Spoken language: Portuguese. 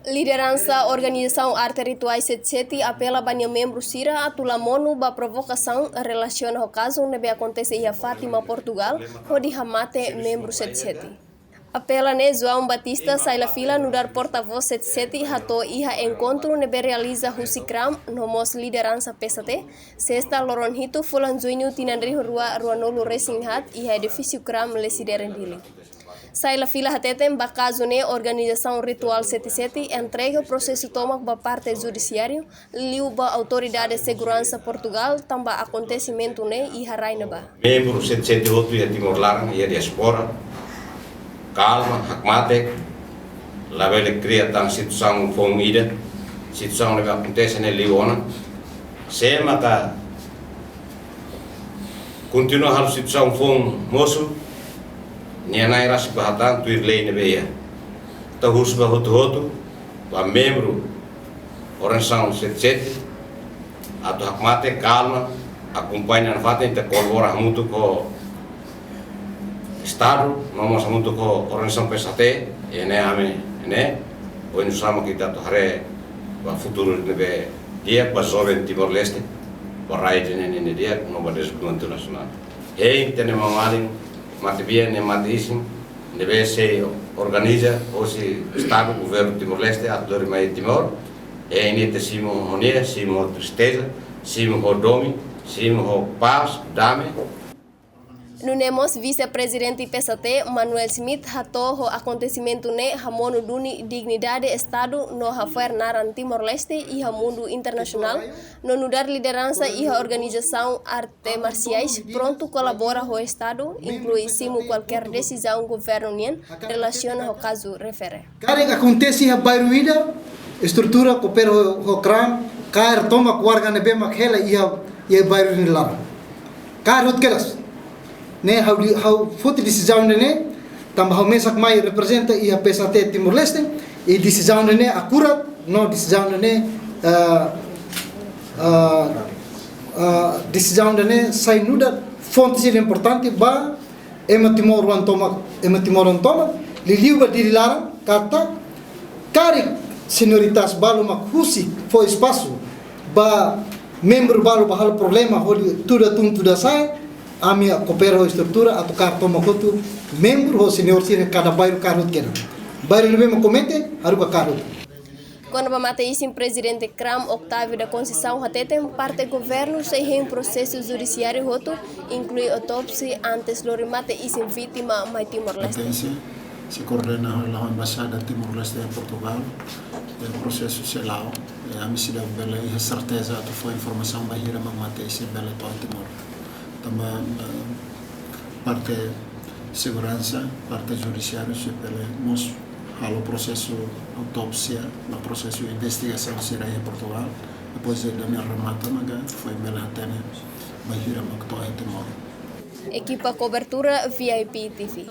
Liderança Organização Arte Rituais Sete apela banha membros Sira a tulamonu ba provocação relaciona ao caso onde acontece em Fátima, Portugal, onde hamate membro Sete. Apela ne João Batista sai la fila no dar porta-voz Sete hato iha encontro nebe realiza husikram nomos liderança PST, sexta loronhito fulan junho tinandri rua Ruanolo Racing Hat iha edifício kram lesideren dili. Sai la fila hatetem bakazo ne Organização Ritual 77 entrega o processo tomak ba parte judiciário liu ba Autoridade de Segurança Portugal tamba acontecimento ne e haraina ba. Membro 77 outro ia Timor-Leste ia diaspora calma hakmatek la vele cria tan situação fong ida situação que acontece ne liona se mata continua a situação fong moço Nianai rasi bahatan tuir lei nebeia. Tahus bahoto ba membro Organização 77 atau hakmate calma acompanha na fata inte colabora muito com Estado, nós muito com Organização PST, ene ame ene hoje sama kita to hare ba futuro nebe dia ba jovem Timor-Leste ba raid nene dia no ba descoberto internacional. Inte ne mamalin mate bien e matíssimo deve se organiza hoje Estado, governo Timor-Leste, a dormir Timor, e inite simo honia, simo tristeza, simo domi, simo paz, dame. Nunemos vice-presidente PST Manuel Smith hato o acontecimento ne hamono duni dignidade Estado no hafer naran Timor-Leste e mundo internacional no nudar liderança e a organização arte marciais pronto colabora o Estado inclui simo qualquer decisão governo nien relaciona ao caso refere. Karen acontece a bairuida estrutura coopera o cram car toma quarga nebe makhela e bairuida lá. Car hotkelas ne how foto decisão ne tambah mesak mai representa e a PST Timor-Leste e decisão ne akurat no decisão ne decisão ne sai nuda fonte importante ba ema Timor toma liliu ba dilara kata kari senioritas balu makhusi foi espaço ba membro balu bahal problema holi tuda sai a minha coopera a estrutura a tocar toma conta membro ou senhor sira cada bairro carro que bairro não mesmo comente aruga carro. Quando a mateisim presidente Cram Octávio da Conceição hatetem parte governo se em processo judiciário roto inclui autópsia antes do remate isim vítima mai Timor-Leste. Se coordena a embaixada Timor-Leste em Portugal o processo selao a missão bela e certeza que foi informação bahira mateisim bela to Timor. Também parte segurança, parte judiciária, nós halo processo autópsia, no processo de investigação será em Portugal, depois da minha remata, foi bela até bahira Timor. Equipa cobertura VIP TV.